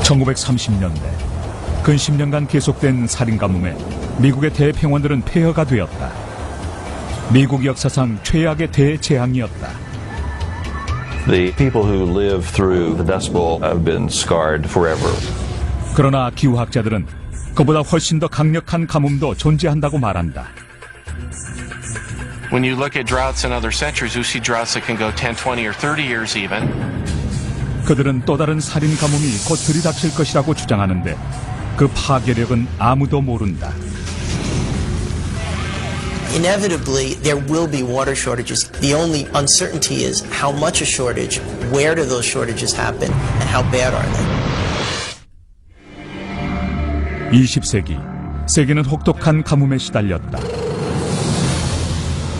1930년대 근 10년간 계속된 살인 가뭄에 미국의 대평원들은 폐허가 되었다. 미국 역사상 최악의 대재앙이었다. The people who live through the Dust Bowl have been scarred forever. 그러나 기후학자들은 그보다 훨씬 더 강력한 가뭄도 존재한다고 말한다. When you look at droughts in other centuries, you see droughts that can go 10, 20, or 30 years even. 그들은 또 다른 살인 가뭄이 곧 들이닥칠 것이라고 주장하는데 그 파괴력은 아무도 모른다. Inevitably, there will be water shortages. The only uncertainty is how much a shortage, where do those shortages happen, and how bad are they? 20세기, 세계는 혹독한 가뭄에 시달렸다.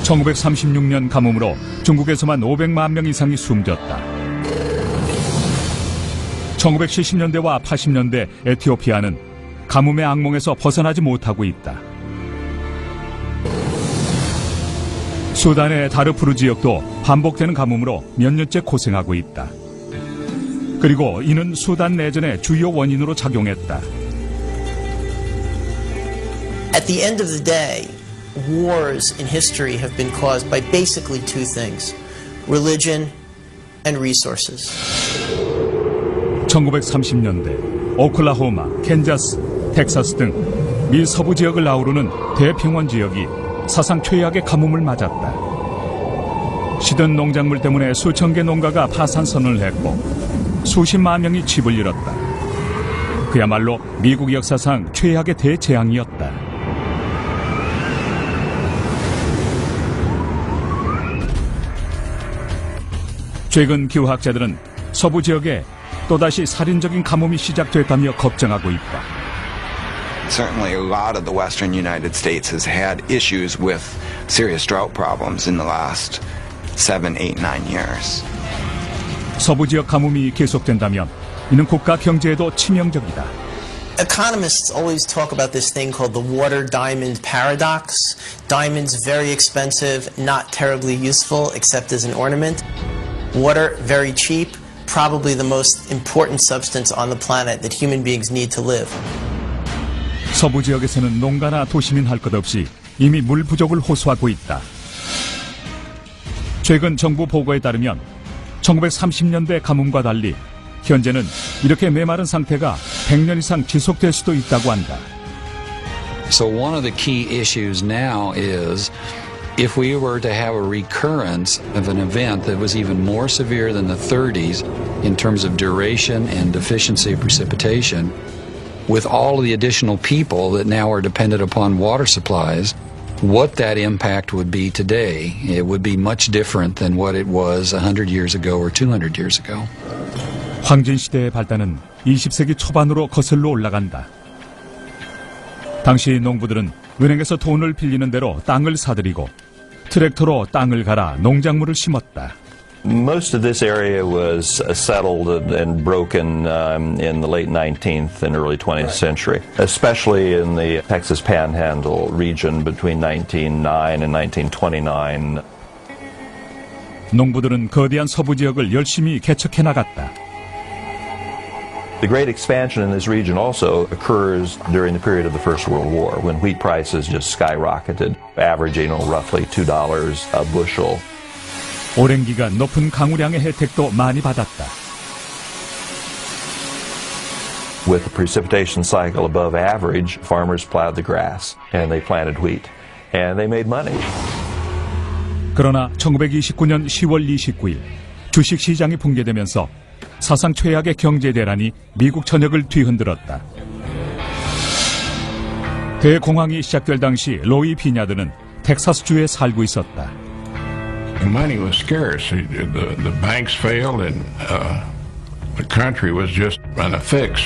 1936년 가뭄으로 중국에서만 500만 명 이상이 숨졌다. 1970년대와 80년대 에티오피아는 가뭄의 악몽에서 벗어나지 못하고 있다. 수단의 다르푸르 지역도 반복되는 가뭄으로 몇 년째 고생하고 있다. 그리고 이는 수단 내전의 주요 원인으로 작용했다. At the end of the day, wars in history have been caused by basically two things: religion and resources. 1930년대 오클라호마, 캔자스, 텍사스 등 미 서부 지역을 아우르는 대평원 지역이 사상 최악의 가뭄을 맞았다. 시든 농작물 때문에 수천 개 농가가 파산 선언을 했고 수십만 명이 집을 잃었다. 그야말로 미국 역사상 최악의 대재앙이었다. 최근 기후학자들은 서부 지역에 또다시 살인적인 가뭄이 시작됐다며 걱정하고 있다. Certainly a lot of the western United States has had issues with serious drought problems in the last 7, 8, 9 years. 서부 지역 가뭄이 계속된다면 이는 국가 경제에도 치명적이다. Economists always talk about this thing called the water diamond paradox. Diamonds very expensive, not terribly useful except as an ornament. Water very cheap, probably the most important substance on the planet that human beings need to live. 서부 지역에서는 농가나 도시민 할 것 없이 이미 물 부족을 호소하고 있다. 최근 정부 보고에 따르면 1930년대 가뭄과 달리 현재는 이렇게 메마른 상태가 100년 이상 지속될 수도 있다고 한다. So one of the key issues now is if we were to have a recurrence of an event that was even more severe than the 30s in terms of duration and deficiency of precipitation, with all of the additional people that now are dependent upon water supplies, what that impact would be today. It would be much different than what it was 100 years ago or 200 years ago. 황진 시대의 발단은 20세기 초반으로 거슬러 올라간다. 당시 농부들은 은행에서 돈을 빌리는 대로 땅을 사들이고 트랙터로 땅을 갈아 농작물을 심었다. Most of this area was settled and broken in the late 19th and early 20th century, especially in the Texas Panhandle region between 1909 and 1929. 농부들은 거대한 서부 지역을 열심히 개척해 나갔다. The great expansion in this region also occurs during the period of the First World War, when wheat prices just skyrocketed, averaging roughly $2 a bushel. 오랜 기간 높은 강우량의 혜택도 많이 받았다. With the precipitation cycle above average, farmers plowed the grass and they planted wheat and they made money. 그러나 1929년 10월 29일 주식시장이 붕괴되면서 사상 최악의 경제 대란이 미국 전역을 뒤흔들었다. 대공황이 시작될 당시 로이 비냐드는 텍사스주에 살고 있었다. The money was scarce. The banks failed, and the country was just on a fix.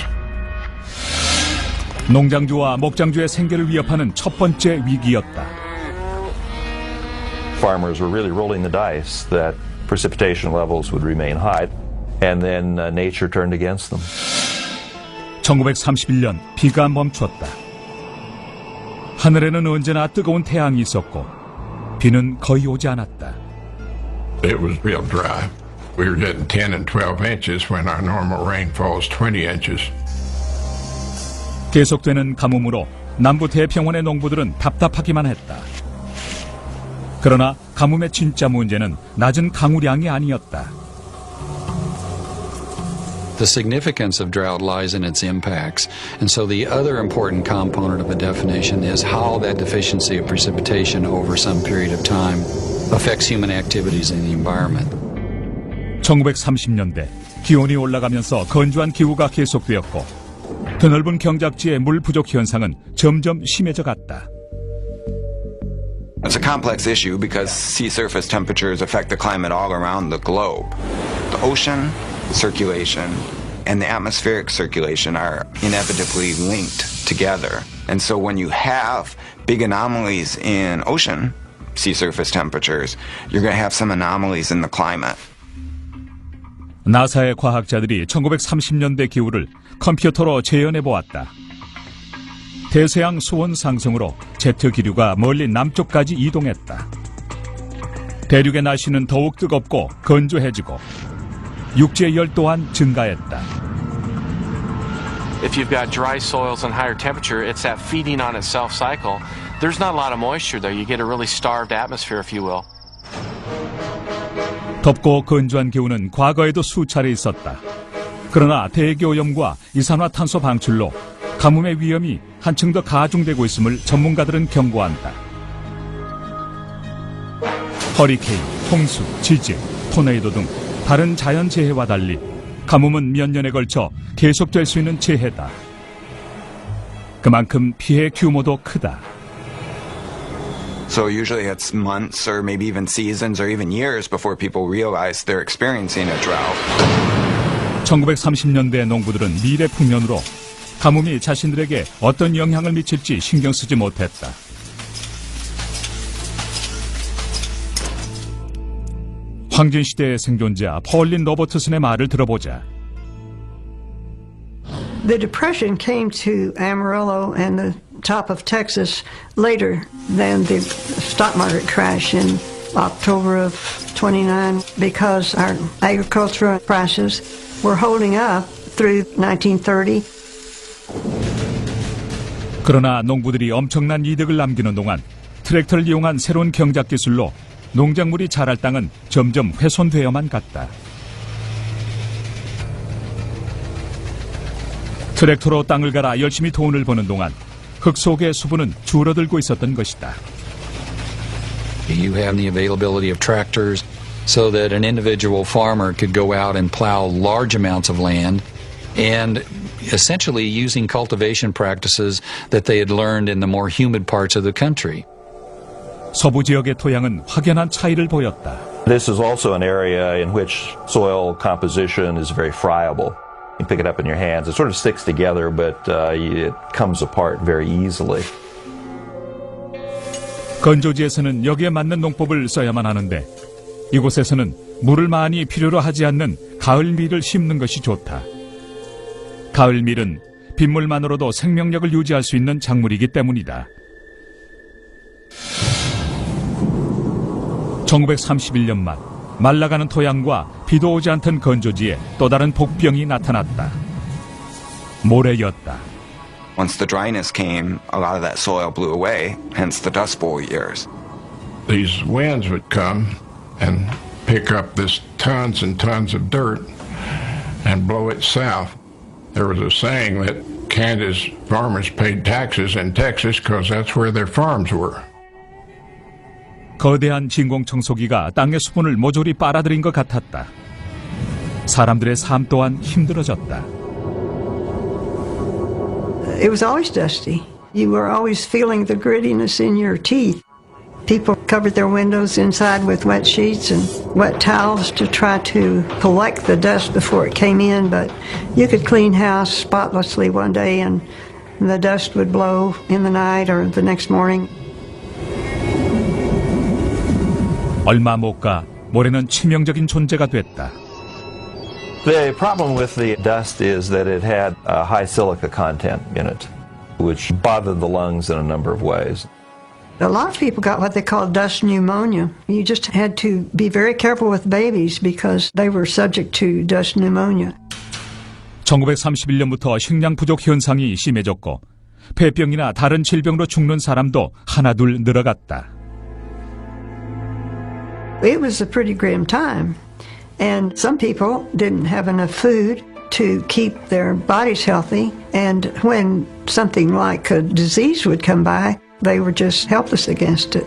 농장주와 목장주의 생계를 위협하는 첫 번째 위기였다. Farmers were really rolling the dice that precipitation levels would remain high, and then nature turned against them. 1931년 비가 멈췄다. 하늘에는 언제나 뜨거운 태양이 있었고 비는 거의 오지 않았다. It was real dry. We were getting 10 and 12 inches when our normal rain falls 20 inches. 계속되는 가뭄으로 남부 태평원의 농부들은 답답하기만 했다. 그러나 가뭄의 진짜 문제는 낮은 강우량이 아니었다. The significance of drought lies in its impacts, and so the other important component of a definition is how that deficiency of precipitation over some period of time affects human activities in the environment. 1930년대 기온이 올라가면서 건조한 기후가 계속되었고 드넓은 경작지의 물 부족 현상은 점점 심해져 갔다. It's a complex issue because sea surface temperatures affect the climate all around the globe. The ocean circulation and the atmospheric circulation are inevitably linked together. And so when you have big anomalies in ocean sea surface temperatures, you're going to have some anomalies in the climate. 나사의 과학자들이 1930년대 기후를 컴퓨터로 재현해 보았다. 대서양 수온 상승으로 제트 기류가 멀리 남쪽까지 이동했다. 대륙의 날씨는 더욱 뜨겁고 건조해지고 육지의 열 또한 증가했다. If you've got dry soils and higher temperature, it's that feeding on itself cycle. There's not a lot of moisture though. You get a really starved atmosphere, if you will. 덥고 건조한 기후는 과거에도 수차례 있었다. 그러나 대기오염과 이산화탄소 방출로 가뭄의 위험이 한층 더 가중되고 있음을 전문가들은 경고한다. 허리케인, 홍수, 지진, 토네이도 등 다른 자연재해와 달리 가뭄은 몇 년에 걸쳐 계속될 수 있는 재해다. 그만큼 피해 규모도 크다. So usually it's months or maybe even seasons or even years before people realize they're experiencing a drought. 1930년대 농부들은 미래 풍년으로 가뭄이 자신들에게 어떤 영향을 미칠지 신경 쓰지 못했다. 황진 시대의 생존자 폴린 로버트슨의 말을 들어보자. The depression came to Amarillo and the top of Texas later than the stock market crash in October of 29 because our agricultural prices were holding up through 1930. 그러나 농부들이 엄청난 이득을 남기는 동안 트랙터를 이용한 새로운 경작 기술로 농작물이 자랄 땅은 점점 훼손되어만 갔다. 트랙터로 땅을 갈아 열심히 돈을 버는 동안 흙 속의 수분은 줄어들고 있었던 것이다. You have the availability of tractors so that an individual farmer could go out and plow large amounts of land and essentially using cultivation practices that they had learned in the more humid parts of the country. 서부 지역의 토양은 확연한 차이를 보였다. This is also an area in which soil composition is very friable. You pick it up in your hands. It sort of sticks together, but it comes apart very easily. 건조지에서는 여기에 맞는 농법을 써야만 하는데 이곳에서는 물을 많이 필요로 하지 않는 가을밀을 심는 것이 좋다. 가을밀은 빗물만으로도 생명력을 유지할 수 있는 작물이기 때문이다. 1931년 말 말라가는 토양과 비도 오지 않던 건조지에 또 다른 복병이 나타났다. 모래였다. Once the dryness came, a lot of that soil blew away, hence the Dust Bowl years. These winds would come and pick up this tons and tons of dirt and blow it south. There was a saying that Kansas farmers paid taxes in Texas because that's where their farms were. 거대한 진공청소기가 땅의 수분을 모조리 빨아들인 것 같았다. 사람들의 삶 또한 힘들어졌다. It was always dusty. You were always feeling the grittiness in your teeth. People covered their windows inside with wet sheets and wet towels to try to collect the dust before it came in, but you could clean house spotlessly one day and the dust would blow in the night or the next morning. 얼마 못 가 모래는 치명적인 존재가 됐다. The problem with the dust is that it had a high silica content in it, which bothered the lungs in a number of ways. A lot of people got what they call dust pneumonia. You just had to be very careful with babies because they were subject to dust pneumonia. 1931년부터 식량 부족 현상이 심해졌고 폐병이나 다른 질병으로 죽는 사람도 하나둘 늘어갔다. It was a pretty grim time, and some people didn't have enough food to keep their bodies healthy, and when something like a disease would come by, they were just helpless against it.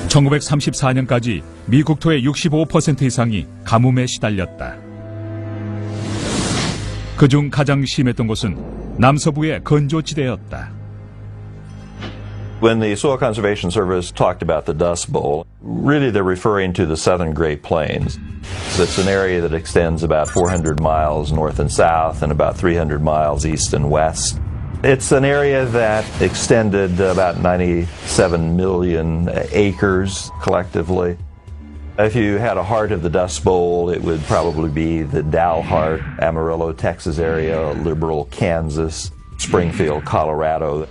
1934년까지 미 국토의 65% 이상이 가뭄에 시달렸다. 그중 가장 심했던 곳은 남서부의 건조지대였다. When the Soil Conservation Service talked about the Dust Bowl, really they're referring to the southern Great Plains. It's an area that extends about 400 miles north and south and about 300 miles east and west. It's an area that extended about 97 million acres collectively. If you had a heart of the Dust Bowl, it would probably be the Dalhart, Amarillo, Texas area, Liberal, Kansas, Springfield, Colorado.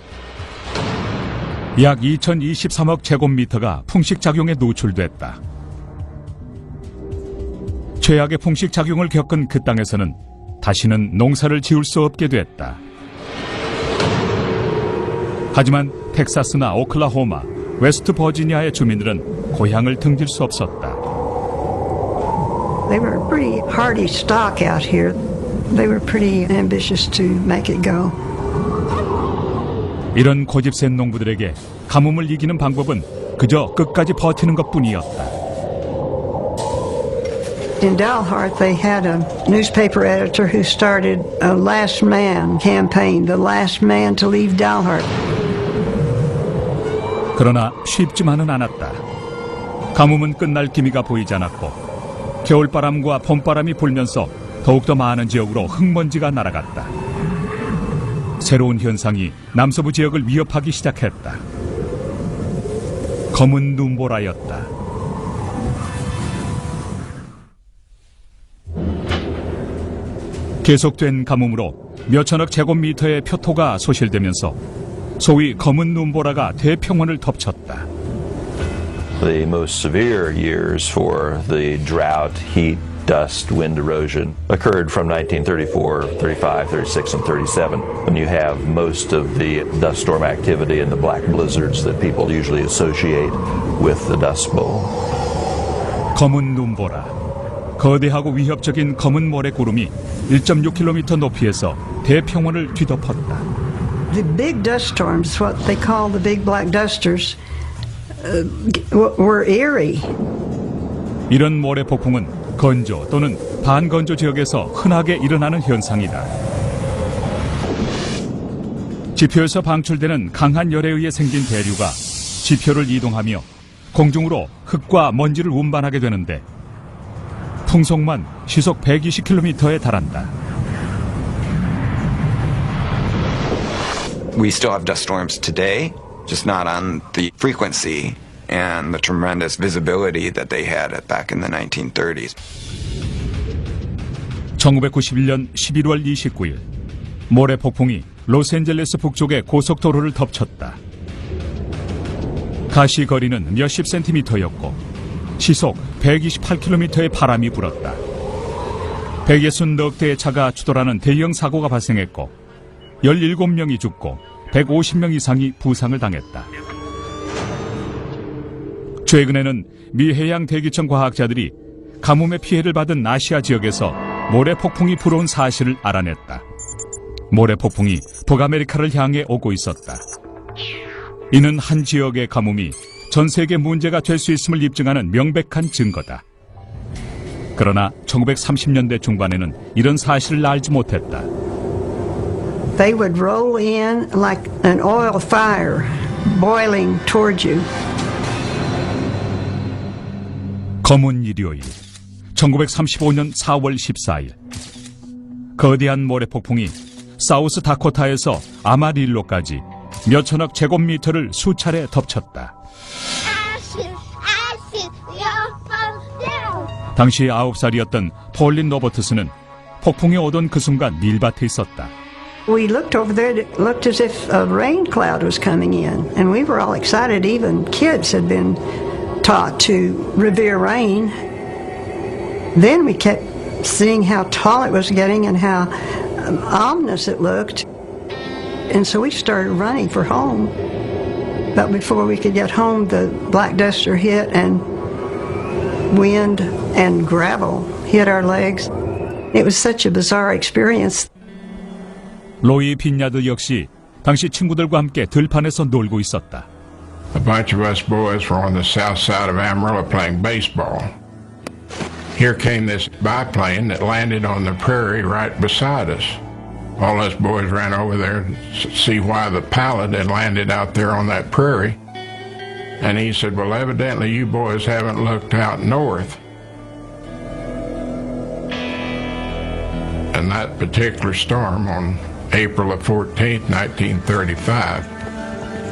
약 2023억 제곱미터가 풍식작용에 노출됐다. 최악의 풍식작용을 겪은 그 땅에서는 다시는 농사를 지을 수 없게 됐다. 하지만 텍사스나 오클라호마, 웨스트 버지니아의 주민들은 고향을 등질 수 없었다. They were a pretty hardy stock out here. They were pretty ambitious to make it go. 이런 고집센 농부들에게 가뭄을 이기는 방법은 그저 끝까지 버티는 것뿐이었다. In Dalhart, they had a newspaper editor who started a last man campaign, the last man to leave Dalhart. 그러나 쉽지만은 않았다. 가뭄은 끝날 기미가 보이지 않았고 겨울바람과 봄바람이 불면서 더욱더 많은 지역으로 흙먼지가 날아갔다. 새로운 현상이 남서부 지역을 위협하기 시작했다. 검은 눈보라였다. 계속된 가뭄으로 몇천억 제곱미터의 표토가 소실되면서 소위 검은 눈보라가 대평원을 덮쳤다. The most severe years for the drought, heat, dust, wind erosion occurred from 1934, 35, 36, and 37, when you have most of the dust storm activity and the black blizzards that people usually associate with the Dust Bowl. 검은 눈보라. 거대하고 위협적인 검은 모래 구름이 1.6km 높이에서 대평원을 뒤덮었다. The big dust storms, what they call the big black dusters, were eerie. 이런 모래 폭풍은 건조 또는 반건조 지역에서 흔하게 일어나는 현상이다. 지표에서 방출되는 강한 열에 의해 생긴 대류가 지표를 이동하며 공중으로 흙과 먼지를 운반하게 되는데 풍속만 시속 120km에 달한다. We still have dust storms today, just not on the frequency and the tremendous visibility that they had back in the 1930s. 1991년 11월 29일 모래 폭풍이 로스앤젤레스 북쪽의 고속도로를 덮쳤다. 가시 거리는 몇십 센티미터였고 시속 128km의 바람이 불었다. 160억 대의 차가 추돌하는 대형 사고가 발생했고 17명이 죽고 150명 이상이 부상을 당했다. 최근에는 미 해양대기청 과학자들이 가뭄의 피해를 받은 아시아 지역에서 모래폭풍이 불어온 사실을 알아냈다. 모래폭풍이 북아메리카를 향해 오고 있었다. 이는 한 지역의 가뭄이 전 세계 문제가 될 수 있음을 입증하는 명백한 증거다. 그러나 1930년대 중반에는 이런 사실을 알지 못했다. They would roll in like an oil fire, boiling toward you. 검은 일요일, 1935년 4월 14일. 거대한 모래폭풍이 사우스 다코타에서 아마릴로까지 몇천억 제곱미터를 수차례 덮쳤다. 당시 9살이었던 폴린 로버트스는 폭풍이 오던 그 순간 밀밭에 있었다. We looked over there, it looked as if a rain cloud was coming in, and we were all excited. Even kids had been taught to revere rain. Then we kept seeing how tall it was getting and how ominous it looked. And so we started running for home. But before we could get home, the black duster hit and wind and gravel hit our legs. It was such a bizarre experience. 로이 빈야드 역시 당시 친구들과 함께 들판에서 놀고 있었다. A bunch of us boys were on the south side of Amarillo playing baseball. Here came this biplane that landed on the prairie right beside us. All us boys ran over there to see why the pilot had landed out there on that prairie. And he said, well, evidently you boys haven't looked out north. And that particular storm on April the 14th, 1935,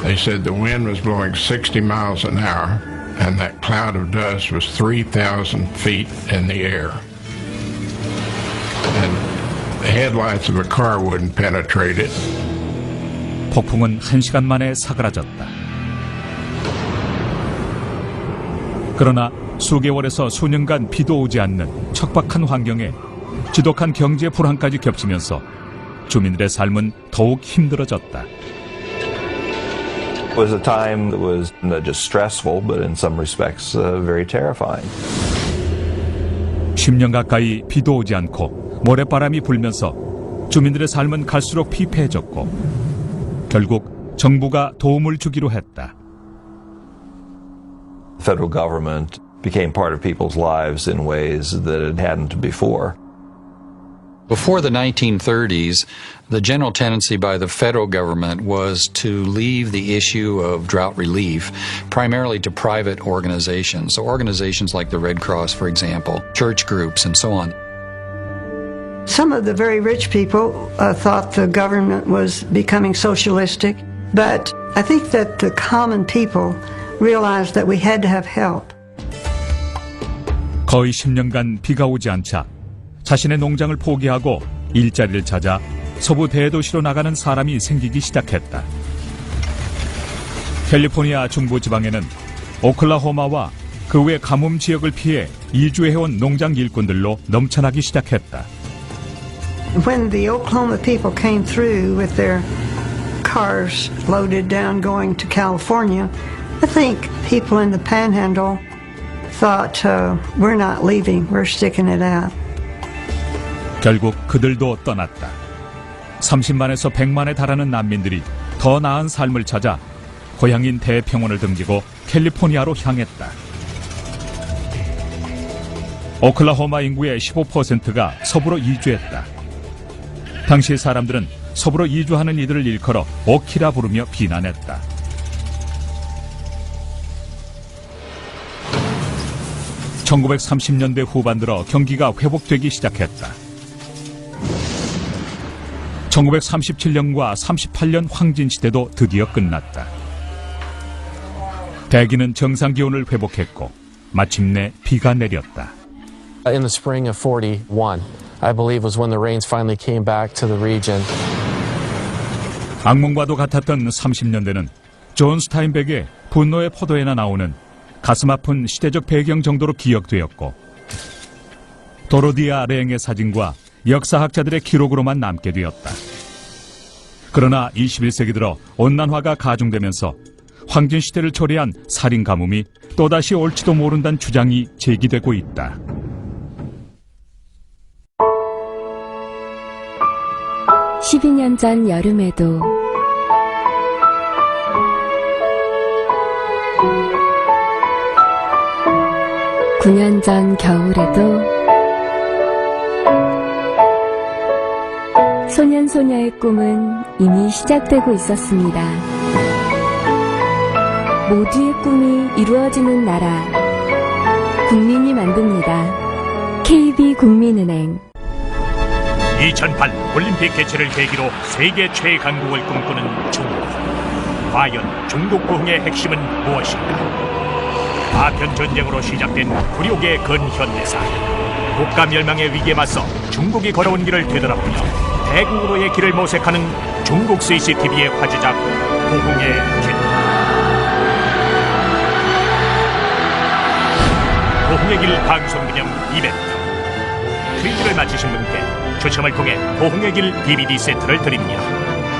they said the wind was blowing 60 miles an hour and that cloud of dust was 3,000 feet in the air. And the headlights of a car wouldn't penetrate it. 폭풍은 1시간 만에 사그라졌다. 그러나 수개월에서 수년간 비도 오지 않는 척박한 환경에 지독한 경제 불황까지 겹치면서 주민들의 삶은 더욱 힘들어졌다. It was a time that was not just stressful, but in some respects very terrifying. 10년 가까이 비도 오지 않고 모래바람이 불면서 주민들의 삶은 갈수록 피폐해졌고 결국 정부가 도움을 주기로 했다. The federal government became part of people's lives in ways that it hadn't before. Before the 1930s, the general tendency by the federal government was to leave the issue of drought relief primarily to private organizations. So organizations like the Red Cross, for example, church groups, and so on. Some of the very rich people thought the government was becoming socialistic, but I think that the common people realized that we had to have help. 거의 10년간 비가 오지 않자 자신의 농장을 포기하고 일자리를 찾아 서부 대도시로 나가는 사람이 생기기 시작했다. 캘리포니아 중부지방에는 오클라호마와 그 외 가뭄 지역을 피해 이주해온 농장 일꾼들로 넘쳐나기 시작했다. When the Oklahoma people came through with their cars loaded down going to California, I think people in the Panhandle thought, we're not leaving, we're sticking it out. 결국 그들도 떠났다. 30만에서 100만에 달하는 난민들이 더 나은 삶을 찾아 고향인 대평원을 등지고 캘리포니아로 향했다. 오클라호마 인구의 15%가 서부로 이주했다. 당시 사람들은 서부로 이주하는 이들을 일컬어 오키라 부르며 비난했다. (1930년대) 후반 들어 경기가 회복되기 시작했다. 1937년과 38년 황진시대도 드디어 끝났다. 대기는 정상 기온을 회복했고 마침내 비가 내렸다. In the spring of 41, I believe was when the rains finally came back to the region. 악몽과도 같았던 30년대는 존 스타인백의 분노의 포도에나 나오는 가슴 아픈 시대적 배경 정도로 기억되었고 도로디아 랭의 사진과 역사학자들의 기록으로만 남게 되었다. 그러나 21세기 들어 온난화가 가중되면서 황진시대를 초래한 살인 가뭄이 또다시 올지도 모른다는 주장이 제기되고 있다. (12년) 전 여름에도 (9년) 전 겨울에도 소년소녀의 꿈은 이미 시작되고 있었습니다. 모두의 꿈이 이루어지는 나라, 국민이 만듭니다. KB국민은행. 2008 올림픽 개최를 계기로 세계 최강국을 꿈꾸는 중국. 과연 중국 부흥의 핵심은 무엇인가? 아편 전쟁으로 시작된 굴욕의 근현대사. 국가 멸망의 위기에 맞서 중국이 걸어온 길을 되돌아보며 대국으로의 길을 모색하는 중국 CCTV의 화제작 부흥의 길. 부흥의 길 방송기념 이벤트. 퀴즈를 맞히신 분께 추첨을 통해 부흥의 길 DVD 세트를 드립니다.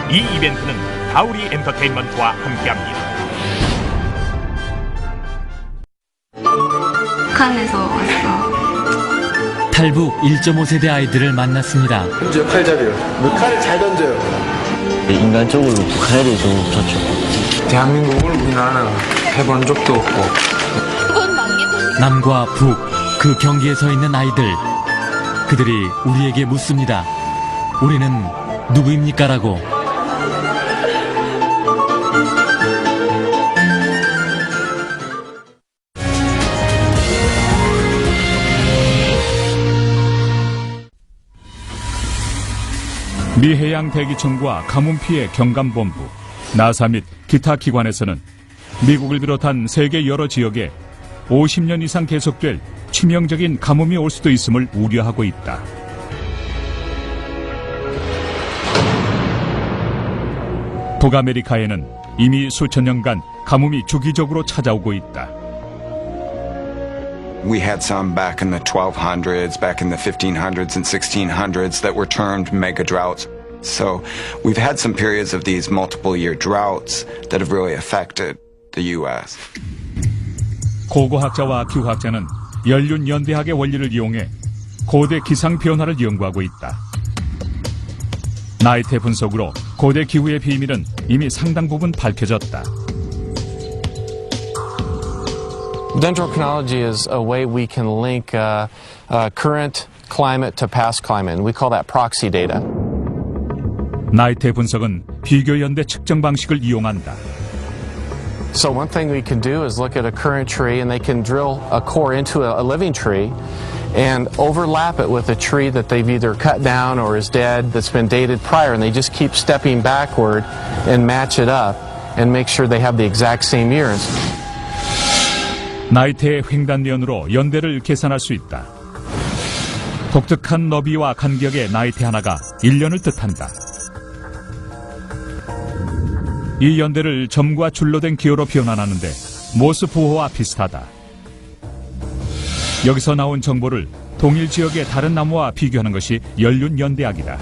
이 이벤트는 다우리 엔터테인먼트와 함께합니다. 북한에서 왔어. 탈북 1.5세대 아이들을 만났습니다. 던져요, 칼잡이요. 칼을 잘 던져요. 인간적으로 북한에 대해서 좋죠. 대한민국을 우리나라는 해본 적도 없고. 남과 북, 그 경계에 서 있는 아이들. 그들이 우리에게 묻습니다. 우리는 누구입니까라고. 미 해양 대기청과 가뭄 피해 경감본부, 나사 및 기타 기관에서는 미국을 비롯한 세계 여러 지역에 50년 이상 계속될 치명적인 가뭄이 올 수도 있음을 우려하고 있다. 북아메리카에는 이미 수천 년간 가뭄이 주기적으로 찾아오고 있다. We had some back in the 1200s, back in the 1500s and 1600s that were termed mega droughts. So we've had some periods of these multiple year droughts that have really affected the U.S. 고고학자와 기후학자는 연륜 연대학의 원리를 이용해 고대 기상 변화를 연구하고 있다. 나이테 분석으로 고대 기후의 비밀은 이미 상당 부분 밝혀졌다. Dendrochronology is a way we can link current climate to past climate, and we call that proxy data. 나이테 분석은 비교 연대 측정 방식을 이용한다. So one thing we can do is look at a current tree, and they can drill a core into a living tree and overlap it with a tree that they've either cut down or is dead that's been dated prior, and they just keep stepping backward and match it up and make sure they have the exact same years. 나이테의 횡단면으로 연대를 계산할 수 있다. 독특한 너비와 간격의 나이테 하나가 1년을 뜻한다. 이 연대를 점과 줄로 된 기호로 변환하는데 모스 부호와 비슷하다. 여기서 나온 정보를 동일 지역의 다른 나무와 비교하는 것이 연륜 연대학이다.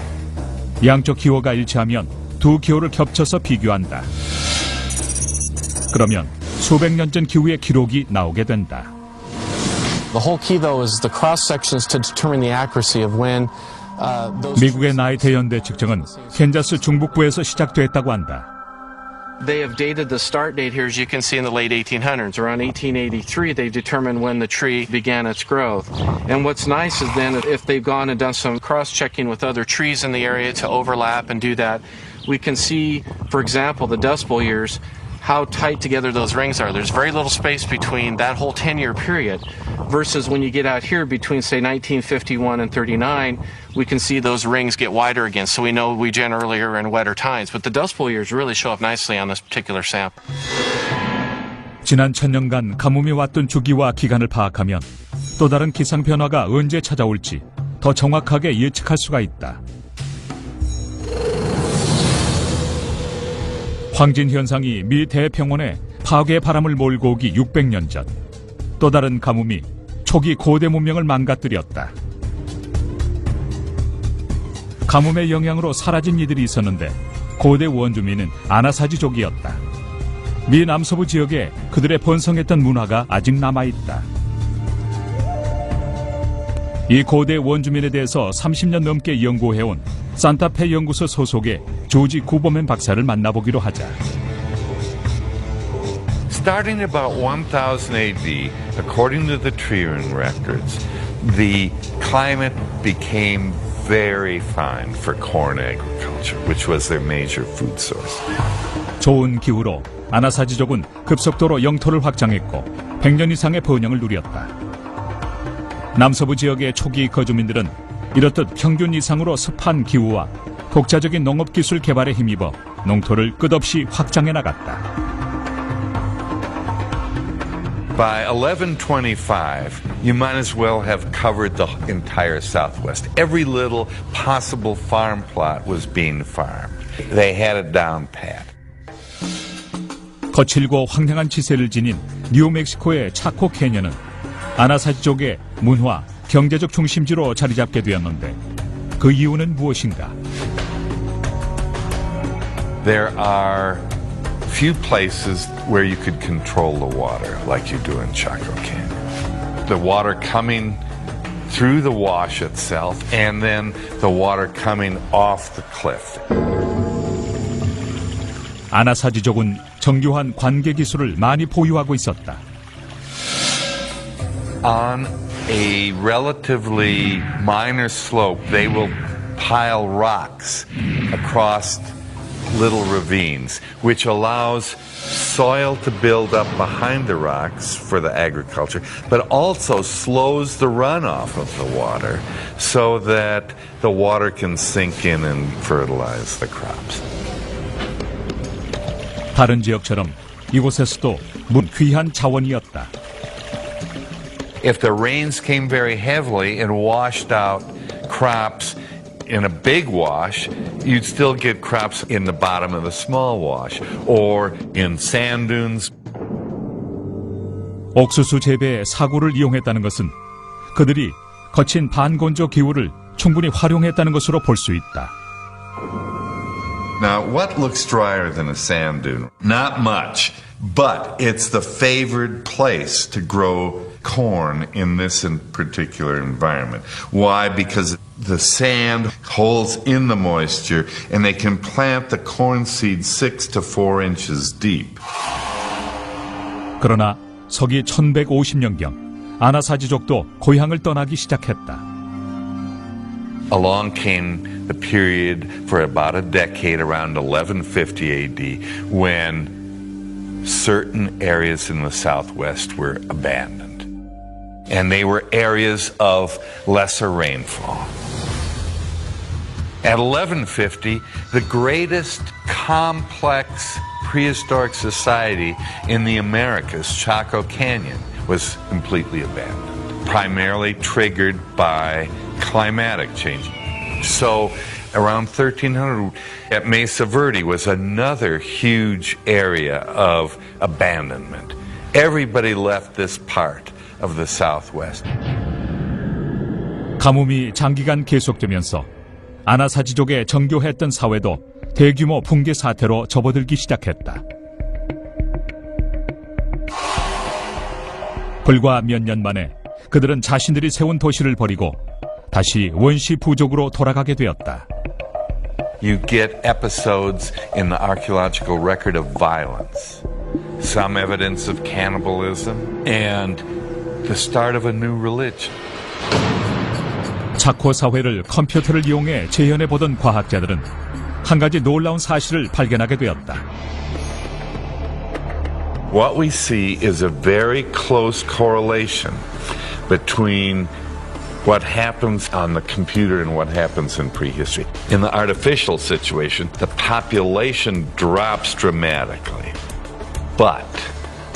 양쪽 기호가 일치하면 두 기호를 겹쳐서 비교한다. 그러면 수백 년 전 기후의 기록이 나오게 된다. The whole key, though, is the cross sections to determine the accuracy of when those. 미국의 나이테 연대 측정은 캔자스 중북부에서 시작됐다고 한다. They have dated the start date here, as you can see, in the late 1800s. Around 1883, they've determined when the tree began its growth. And what's nice is then, if they've gone and done some cross-checking with other trees in the area to overlap and do that, we can see, for example, the Dust Bowl years, how tight together those rings are. There's very little space between that whole 10-year period versus when you get out here between, say, 1951 and 39, we can see those rings get wider again. So we know we generally are in wetter times. But the Dust Bowl years really show up nicely on this particular sample. 지난 1000년간 가뭄이 왔던 주기와 기간을 파악하면 또 다른 기상 변화가 언제 찾아올지 더 정확하게 예측할 수가 있다. 황진 현상이 미 대평원에 파괴의 바람을 몰고 오기 600년 전 또 다른 가뭄이 초기 고대 문명을 망가뜨렸다. 가뭄의 영향으로 사라진 이들이 있었는데 고대 원주민은 아나사지족이었다. 미 남서부 지역에 그들의 번성했던 문화가 아직 남아있다. 이 고대 원주민에 대해서 30년 넘게 연구해온 산타페 연구소 소속의 조지 구버맨 박사를 만나보기로 하자. Starting about 1000 AD, according to the tree-ring records, the climate became very fine for corn agriculture, which was their major food source. 좋은 기후로 아나사지족은 급속도로 영토를 확장했고 100년 이상의 번영을 누렸다. 남서부 지역의 초기 거주민들은 이렇듯 평균 이상으로 습한 기후와 독자적인 농업기술 개발에 힘입어 농토를 끝없이 확장해 나갔다. By 1125, you might as well have covered the entire Southwest. Every little possible farm plot was being farmed. They had it down pat. 거칠고 황량한 지세를 지닌 뉴멕시코의 차코 캐년은 아나사지족의 문화, 경제적 중심지로 자리 잡게 되었는데 그 이유는 무엇인가? there are few places where you could control the water like you do in Chaco Canyon. The water coming through the wash itself and then the water coming off the cliff. 아나사지족은 정교한 관계 기술을 많이 보유하고 있었다. On a relatively minor slope, they will pile rocks across little ravines, which allows soil to build up behind the rocks for the agriculture, but also slows the runoff of the water so that the water can sink in and fertilize the crops. 다른 지역처럼 이곳에서도 문 귀한 자원이었다. If the rains came very heavily and washed out crops in a big wash, you'd still get crops in the bottom of the small wash or in sand dunes. 옥수수 재배에 사고를 이용했다는 것은 그들이 거친 반건조 기후를 충분히 활용했다는 것으로 볼 수 있다. Now, what looks drier than a sand dune? Not much, but it's the favored place to grow corn in this particular environment. Why? Because the sand holds in the moisture and they can plant the corn seed 6 to 4 inches deep. 그러나 서기 1150년경 아나사지족도 고향을 떠나기 시작했다. Along came the period for about a decade around 1150 AD when certain areas in the southwest were abandoned. And they were areas of lesser rainfall. At 1150, the greatest complex prehistoric society in the Americas, Chaco Canyon, was completely abandoned, primarily triggered by climatic change. So around 1300 at Mesa Verde was another huge area of abandonment. Everybody left this part of the southwest. 가뭄이 장기간 계속되면서 아나사지족의 정교했던 사회도 대규모 붕괴 사태로 접어들기 시작했다. 불과 몇 년 만에 그들은 자신들이 세운 도시를 버리고 다시 원시 부족으로 돌아가게 되었다. You get episodes in the archaeological record of violence, some evidence of cannibalism, and the start of a new religion. 차코 사회를 컴퓨터를 이용해 재현해 보던 과학자들은 한 가지 놀라운 사실을 발견하게 되었다. What we see is a very close correlation between what happens on the computer and what happens in prehistory. In the artificial situation, the population drops dramatically, but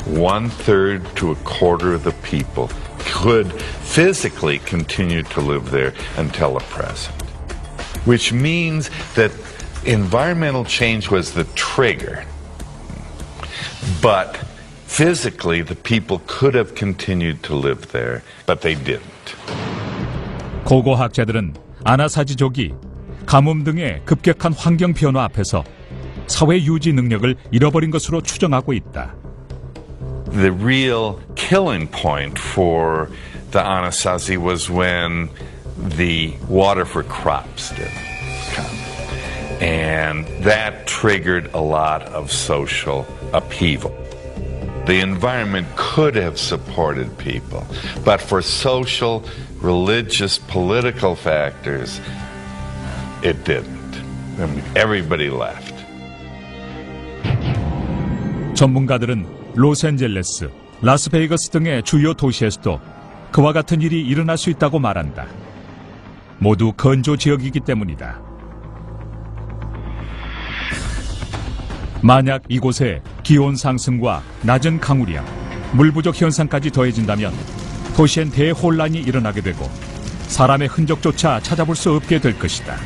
1/3 to a quarter of the people could physically continue to live there until the present, which means that environmental change was the trigger, but physically the people could have continued to live there, but they didn't. 고고학자들은 아나사지족이 가뭄 등의 급격한 환경 변화 앞에서 사회 유지 능력을 잃어버린 것으로 추정하고 있다. The real killing point for the Anasazi was when the water for crops didn't come. And that triggered a lot of social upheaval. The environment could have supported people, but for social, religious, political factors, it didn't. I mean, everybody left. 전문가들은 로스앤젤레스, 라스베이거스 등의 주요 도시에서도 그와 같은 일이 일어날 수 있다고 말한다. 모두 건조 지역이기 때문이다. 만약 이곳에 기온 상승과 낮은 강우량, 물 부족 현상까지 더해진다면 도시엔 대혼란이 일어나게 되고 사람의 흔적조차 찾아볼 수 없게 될 것이다.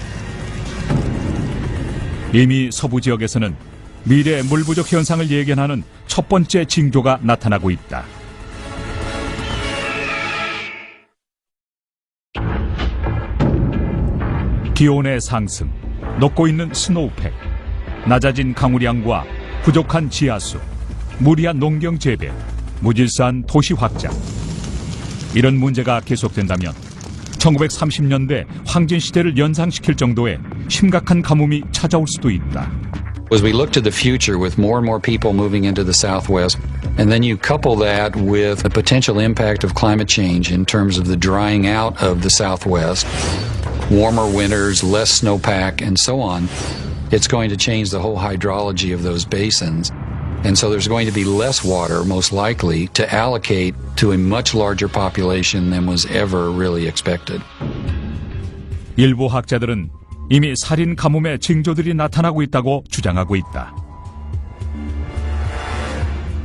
이미 서부 지역에서는 미래 물 부족 현상을 예견하는 첫 번째 징조가 나타나고 있다. 기온의 상승, 녹고 있는 스노우팩, 낮아진 강우량과 부족한 지하수, 무리한 농경 재배, 무질서한 도시 확장. 이런 문제가 계속된다면 1930년대 황진 시대를 연상시킬 정도의 심각한 가뭄이 찾아올 수도 있다. As we look to the future with more and more people moving into the Southwest, and then you couple that with the potential impact of climate change in terms of the drying out of the Southwest, warmer winters, less snowpack, and so on, it's going to change the whole hydrology of those basins. And so there's going to be less water, most likely, to allocate to a much larger population than was ever really expected. 일부 학자들은 이미 살인 가뭄의 징조들이 나타나고 있다고 주장하고 있다.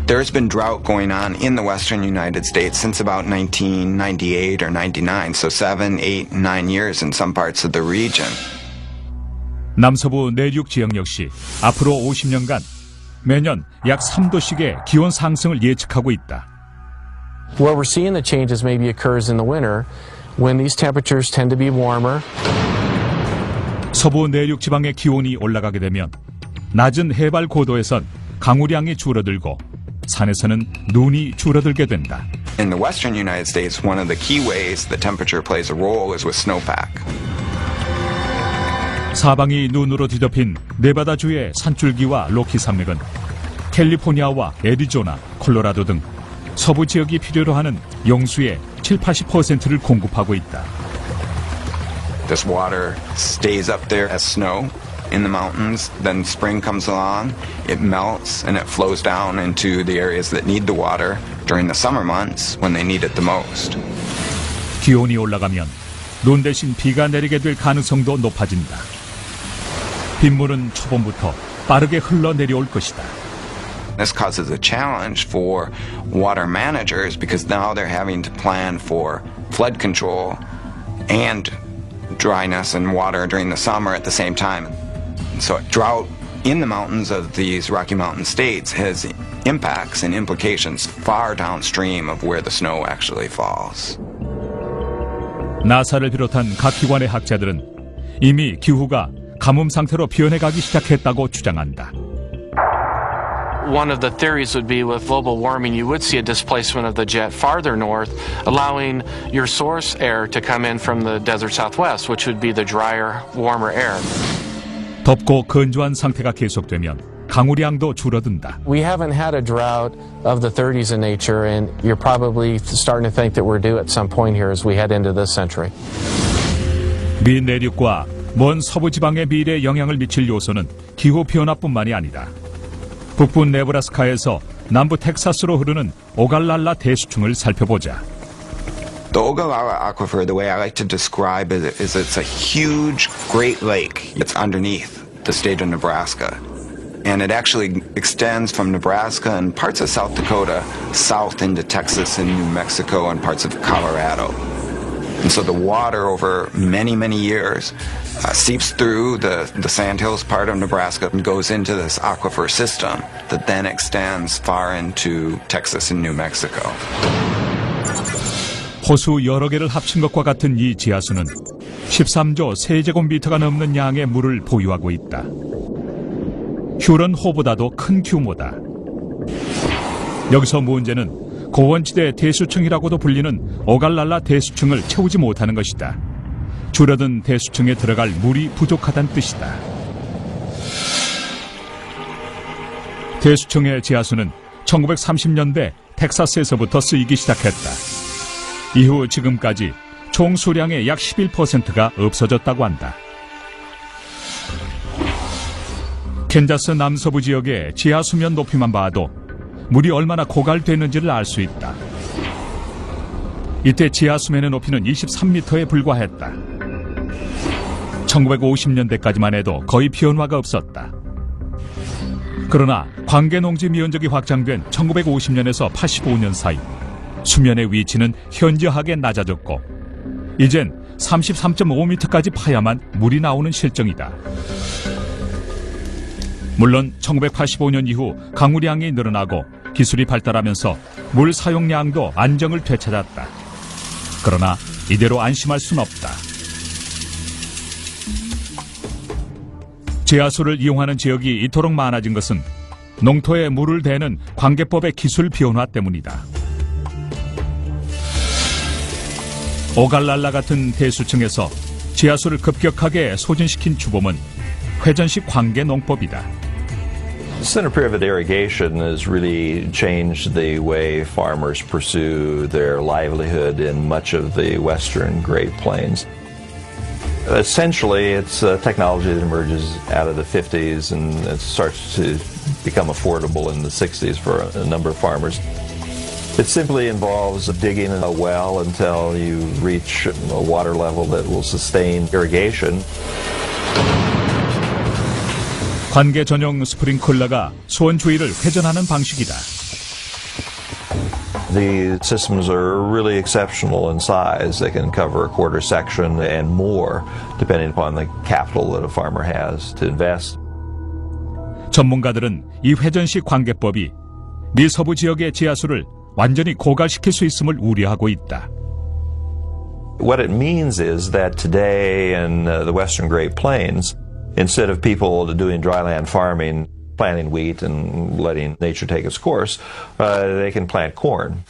There's been drought going on in the western United States since about 1998 or 99, so 7, 8, 9 years in some parts of the region. 남서부 내륙 지역 역시 앞으로 50년간 매년 약 3도씩의 기온 상승을 예측하고 있다. Where we're seeing the changes maybe occurs in the winter when these temperatures tend to be warmer. 서부 내륙 지방의 기온이 올라가게 되면 낮은 해발 고도에선 강우량이 줄어들고 산에서는 눈이 줄어들게 된다. In the western United States, one of the key ways the temperature plays a role is with snowpack. 사방이 눈으로 뒤덮인 네바다주의 산줄기와 로키 산맥은 캘리포니아와 애리조나, 콜로라도 등 서부 지역이 필요로 하는 용수의 70-80%를 공급하고 있다. This water stays up there as snow in the mountains. Then spring comes along, it melts, and it flows down into the areas that need the water during the summer months when they need it the most. 기온이 올라가면 눈 대신 비가 내리게 될 가능성도 높아진다. 빗물은 초봄부터 빠르게 흘러내려올 것이다. This causes a challenge for water managers because now they're having to plan for flood control and dryness and water during the summer at the same time. So drought in the mountains of these Rocky Mountain states has impacts and implications far downstream of where the snow actually falls. 나사를 비롯한 각 기관의 학자들은 이미 기후가 가뭄 상태로 변해가기 시작했다고 주장한다. One of the theories would be with global warming, you would see a displacement of the jet farther north, allowing your source air to come in from the desert southwest, which would be the drier, warmer air. 덥고 건조한 상태가 계속되면 강우량도 줄어든다. We haven't had a drought of the 30s in nature, and you're probably starting to think that we're due at some point here as we head into this century. 미 내륙과 먼 서부 지방의 미래에 영향을 미칠 요소는 기후 변화뿐만이 아니다. 북부 네브라스카에서 남부 텍사스로 흐르는 오갈랄라 대수층을 살펴보자. The Ogallala Aquifer, the way I like to describe it, is it's a huge Great Lake. It's underneath the state of Nebraska. And it actually extends from Nebraska and parts of South Dakota south into Texas and New Mexico and parts of Colorado. And so the water over many, many years seeps through the Sandhills part of Nebraska and goes into this aquifer system that then extends far into Texas and New Mexico. 호수 여러 개를 합친 것과 같은 이 지하수는 13조 세제곱미터가 넘는 양의 물을 보유하고 있다. 휴런호보다도 큰 규모다. 여기서 문제는 고원지대 대수층이라고도 불리는 오갈랄라 대수층을 채우지 못하는 것이다. 줄어든 대수층에 들어갈 물이 부족하다는 뜻이다. 대수층의 지하수는 1930년대 텍사스에서부터 쓰이기 시작했다. 이후 지금까지 총 수량의 약 11%가 없어졌다고 한다. 캔자스 남서부 지역의 지하 수면 높이만 봐도 물이 얼마나 고갈됐는지를 알 수 있다. 이때 지하 수면의 높이는 23m에 불과했다. 1950년대까지만 해도 거의 변화가 없었다. 그러나 관계농지 면적이 확장된 1950년에서 85년 사이 수면의 위치는 현저하게 낮아졌고 이젠 33.5m까지 파야만 물이 나오는 실정이다. 물론 1985년 이후 강우량이 늘어나고 기술이 발달하면서 물 사용량도 안정을 되찾았다. 그러나 이대로 안심할 순 없다. 지하수를 이용하는 지역이 이토록 많아진 것은 농토에 물을 대는 관계법의 기술 변화 때문이다. 오갈랄라 같은 대수층에서 지하수를 급격하게 소진시킨 주범은 회전식 관계 농법이다. Center pivot irrigation has really changed the way farmers pursue their livelihood in much of the western Great Plains. Essentially, it's a technology that emerges out of the 50s and it starts to become affordable in the 60s for a number of farmers. It simply involves digging a well until you reach a water level that will sustain irrigation. 관계 전용 스프링클러가 수원 주위를 회전하는 방식이다. The systems are really exceptional in size. They can cover a quarter section and more, depending upon the capital that a farmer has to invest. 전문가들은 이 회전식 관계법이 미 서부 지역의 지하수를 완전히 고갈시킬 수 있음을 우려하고 있다. What it means is that today in the western Great Plains, instead of people doing dryland farming, planting wheat and letting nature take its course, they can plant corn.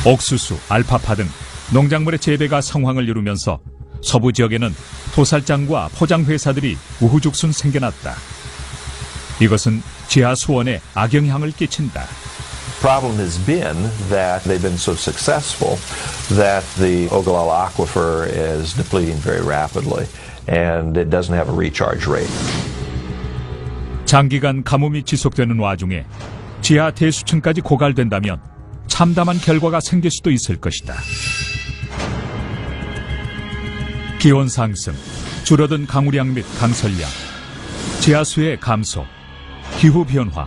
옥수수, 알파파 등 농작물의 재배가 성황을 이루면서 서부 지역에는 도살장과 포장회사들이 우후죽순 생겨났다. 이것은 지하 수원에 악영향을 끼친다. Problem has been that they've been so successful that the Ogallala aquifer is depleting very rapidly and it doesn't have a recharge rate. 장기간 가뭄이 지속되는 와중에 지하 대수층까지 고갈된다면 참담한 결과가 생길 수도 있을 것이다. 기온 상승, 줄어든 강우량 및 강설량, 지하수의 감소, 기후 변화.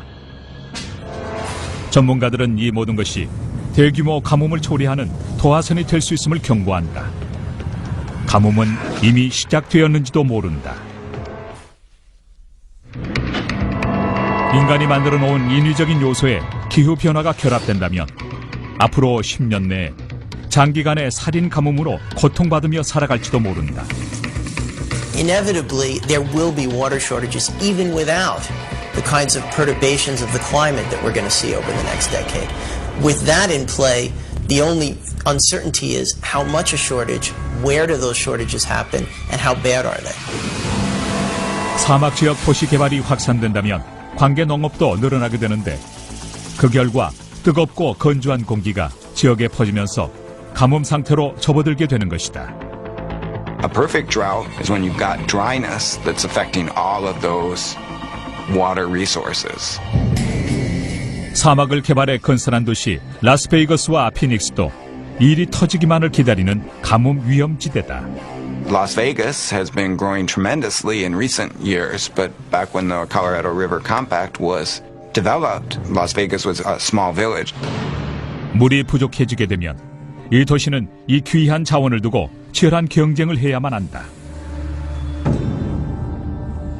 전문가들은 이 모든 것이 대규모 가뭄을 초래하는 도화선이 될 수 있음을 경고한다. 가뭄은 이미 시작되었는지도 모른다. 인간이 만들어 놓은 인위적인 요소에 기후 변화가 결합된다면 앞으로 10년 내에 장기간의 살인 가뭄으로 고통받으며 살아갈지도 모른다. Inevitably, there will be water shortages even without the kinds of perturbations of the climate that we're going to see over the next decade. With that in play, the only uncertainty is how much a shortage, where do those shortages happen, and how bad are they? 사막 지역 도시 개발이 확산된다면 관계 농업도 늘어나게 되는데 그 결과 뜨겁고 건조한 공기가 지역에 퍼지면서 가뭄 상태로 접어들게 되는 것이다. A perfect drought is when you've got dryness that's affecting all of those water resources. 사막을 개발해 건설한 도시 라스베이거스와 피닉스도 일이 터지기만을 기다리는 가뭄 위험지대다. Las Vegas has been growing tremendously in recent years, but back when the Colorado River Compact was developed, Las Vegas was a small village. 물이 부족해지게 되면 이 도시는 이 귀한 자원을 두고 치열한 경쟁을 해야만 한다.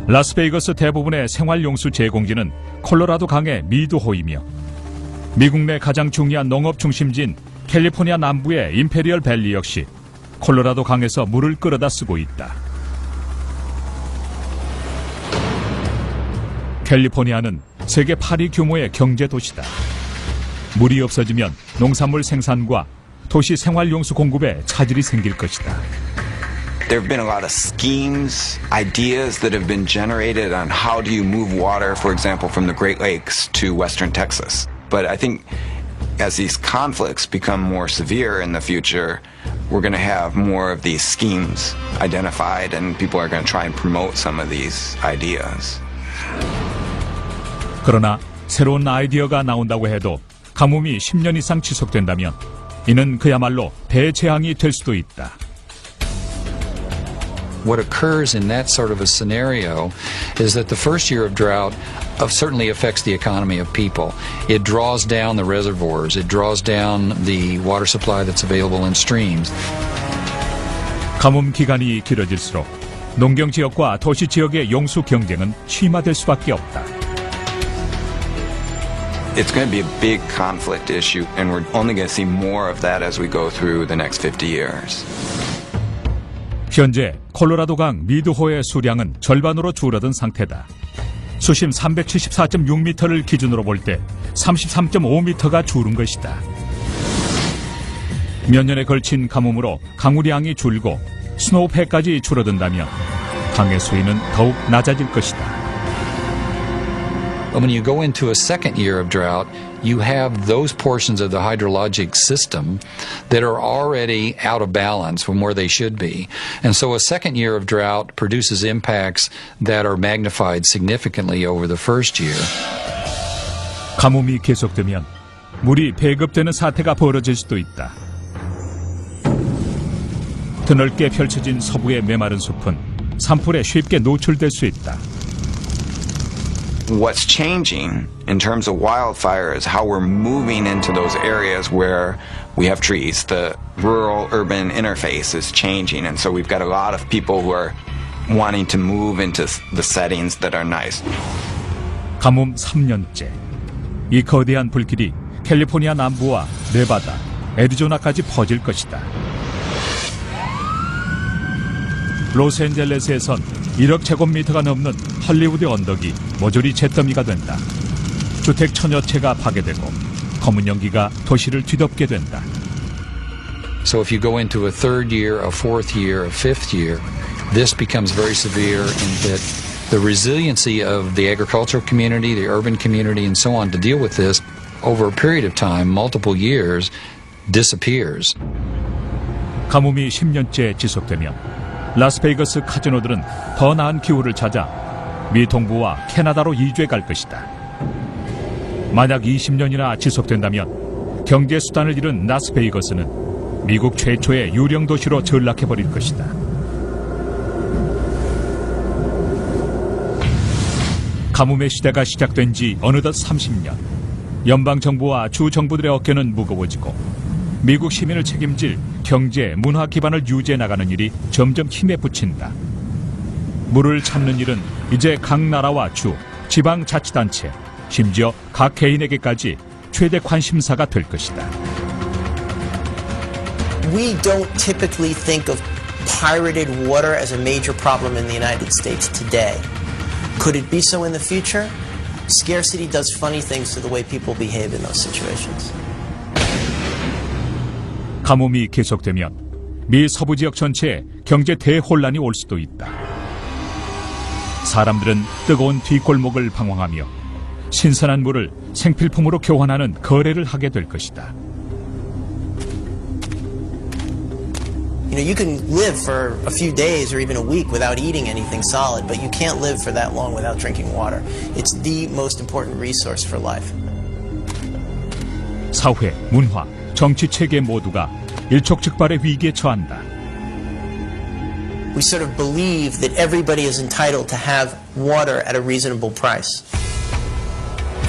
라스베이거스 대부분의 생활용수 제공지는 콜로라도 강의 미드호이며 미국 내 가장 중요한 농업 중심지인 캘리포니아 남부의 임페리얼 밸리 역시 콜로라도 강에서 물을 끌어다 쓰고 있다. 캘리포니아는 세계 8위 규모의 경제 도시다. 물이 없어지면 농산물 생산과 도시 생활용수 공급에 차질이 생길 것이다. There have been a lot of schemes, ideas that have been generated on how do you move water, for example, from the Great Lakes to western Texas. But I think as these conflicts become more severe in the future, we're going to have more of these schemes identified and people are going to try and promote some of these ideas. 그러나 새로운 아이디어가 나온다고 해도 가뭄이 10년 이상 지속된다면 이는 그야말로 대재앙이 될 수도 있다. What occurs in that sort of a scenario is that the first year of drought certainly affects the economy of people. It draws down the reservoirs. It draws down the water supply that's available in streams. 가뭄 기간이 길어질수록 농경 지역과 도시 지역의 용수 경쟁은 심화될 수밖에 없다. It's going to be a big conflict issue, and we're only going to see more of that as we go through the next 50 years. 현재 콜로라도강 미드호의 수량은 절반으로 줄어든 상태다. 수심 374.6m를 기준으로 볼 때 33.5m가 줄은 것이다. 몇 년에 걸친 가뭄으로 강우량이 줄고 스노우팩까지 줄어든다면 강의 수위는 더욱 낮아질 것이다. When you go into a second year of drought, you have those portions of the hydrologic system that are already out of balance from where they should be. And so a second year of drought produces impacts that are magnified significantly over the first year. 가뭄이 계속되면 물이 배급되는 사태가 벌어질 수도 있다. 드넓게 펼쳐진 서부의 메마른 숲은 산불에 쉽게 노출될 수 있다. What's changing in terms of wildfire is how we're moving into those areas where we have trees. The rural-urban interface is changing, and so we've got a lot of people who are wanting to move into the settings that are nice. 가뭄 3년째. 이 거대한 불길이 캘리포니아 남부와 네바다, 애리조나까지 퍼질 것이다. 로스앤젤레스에선 1억 제곱미터가 넘는 헐리우드 언덕이 모조리 잿더미가 된다. 주택 천여 채가 파괴되고 검은 연기가 도시를 뒤덮게 된다. So if you go into a third year, a fourth year, a fifth year, this becomes very severe in that the resiliency of the agricultural community, the urban community, and so on to deal with this over a period of time, multiple years, disappears. 가뭄이 10년째 지속되면 라스베이거스 카지노들은 더 나은 기후를 찾아 미 동부와 캐나다로 이주해 갈 것이다. 만약 20년이나 지속된다면 경제 수단을 잃은 라스베이거스는 미국 최초의 유령 도시로 전락해버릴 것이다. 가뭄의 시대가 시작된 지 어느덧 30년. 연방정부와 주정부들의 어깨는 무거워지고 미국 시민을 책임질 경제, 문화 기반을 유지해 나가는 일이 점점 힘에 부친다. 물을 찾는 일은 이제 각 나라와 주, 지방자치단체, 심지어 각 개인에게까지 최대 관심사가 될 것이다. We don't typically think of pirated water as a major problem in the United States today. Could it be so in the future? Scarcity does funny things to the way people behave in those situations. 가뭄이 계속되면 미 서부 지역 전체에 경제 대혼란이 올 수도 있다. 사람들은 뜨거운 뒷골목을 방황하며 신선한 물을 생필품으로 교환하는 거래를 하게 될 것이다. You can live for a few days or even a week without eating anything solid, but you can't live for that long without drinking water. It's the most important resource for life. 사회, 문화, 정치 체계 모두가 일촉즉발의 위기에 처한다. We sort of believe that everybody is entitled to have water at a reasonable price.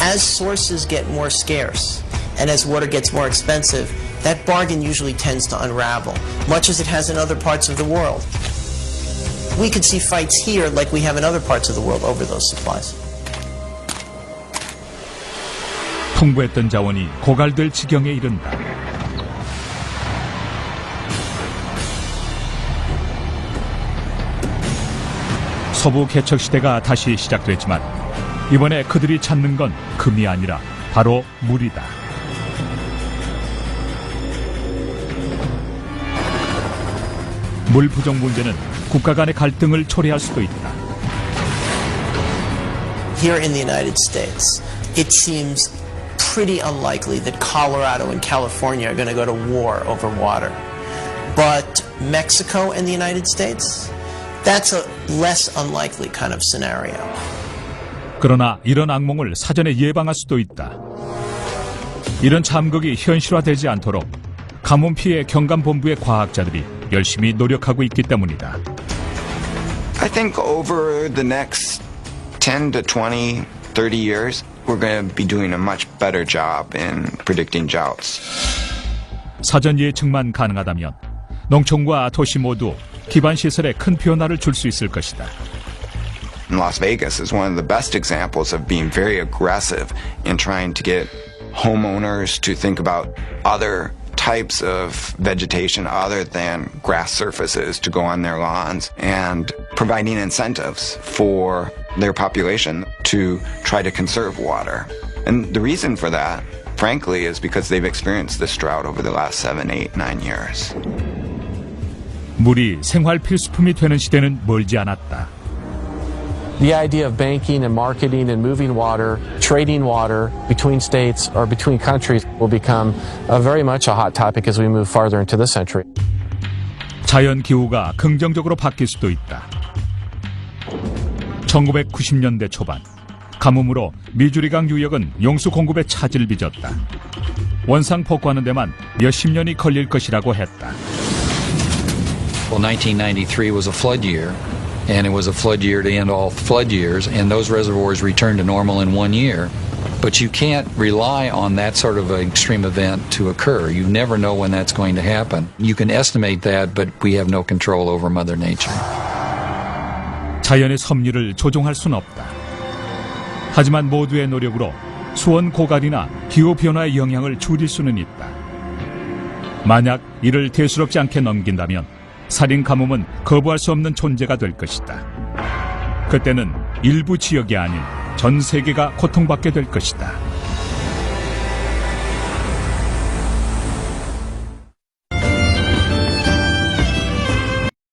As sources get more scarce and as water gets more expensive, that bargain usually tends to unravel, much as it has in other parts of the world. We could see fights here like we have in other parts of the world over those supplies. 풍부했던 자원이 고갈될 지경에 이른다. 서부 개척 시대가 다시 시작됐지만 이번에 그들이 찾는 건 금이 아니라 바로 물이다. 물 부족 문제는 국가 간의 갈등을 초래할 수도 있다. Here in the United States, it seems pretty unlikely that Colorado and California are going to go to war over water. But Mexico and the United States, that's a less unlikely kind of scenario. 그러나 이런 악몽을 사전에 예방할 수도 있다. 이런 참극이 현실화되지 않도록 가뭄 피해 경감본부의 과학자들이 열심히 노력하고 있기 때문이다. I think over the next 10 to 20, 30 years, we're going to be doing a much better job in predicting droughts. 사전 예측만 가능하다면 농촌과 도시 모두 기반 시설에 큰 변화를 줄 수 있을 것이다. Las Vegas is one of the best examples of being very aggressive in trying to get homeowners to think about other types of vegetation other than grass surfaces to go on their lawns and providing incentives for their population to try to conserve water. And the reason for that, frankly, is because they've experienced this drought over the last 7, 8, 9 years. 물이 생활 필수품이 되는 시대는 멀지 않았다. The idea of banking and marketing and moving water, trading water between states or between countries will become very much a hot topic as we move farther into this century. 자연 기후가 긍정적으로 바뀔 수도 있다. 1990년대 초반 가뭄으로 미주리강 유역은 용수 공급에 차질을 빚었다. 원상 복구하는 데만 몇십 년이 걸릴 것이라고 했다. Well, 1993 was a flood year, and it was a flood year to end all flood years, and those reservoirs returned to normal in 1 year. But you can't rely on that sort of an extreme event to occur. You never know when that's going to happen. You can estimate that, but we have no control over Mother Nature. 자연의 섭리를 조종할 순 없다. 하지만 모두의 노력으로 수온 고갈이나 기후변화의 영향을 줄일 수는 있다. 만약 이를 대수롭지 않게 넘긴다면 살인 가뭄은 거부할 수 없는 존재가 될 것이다. 그때는 일부 지역이 아닌 전 세계가 고통받게 될 것이다.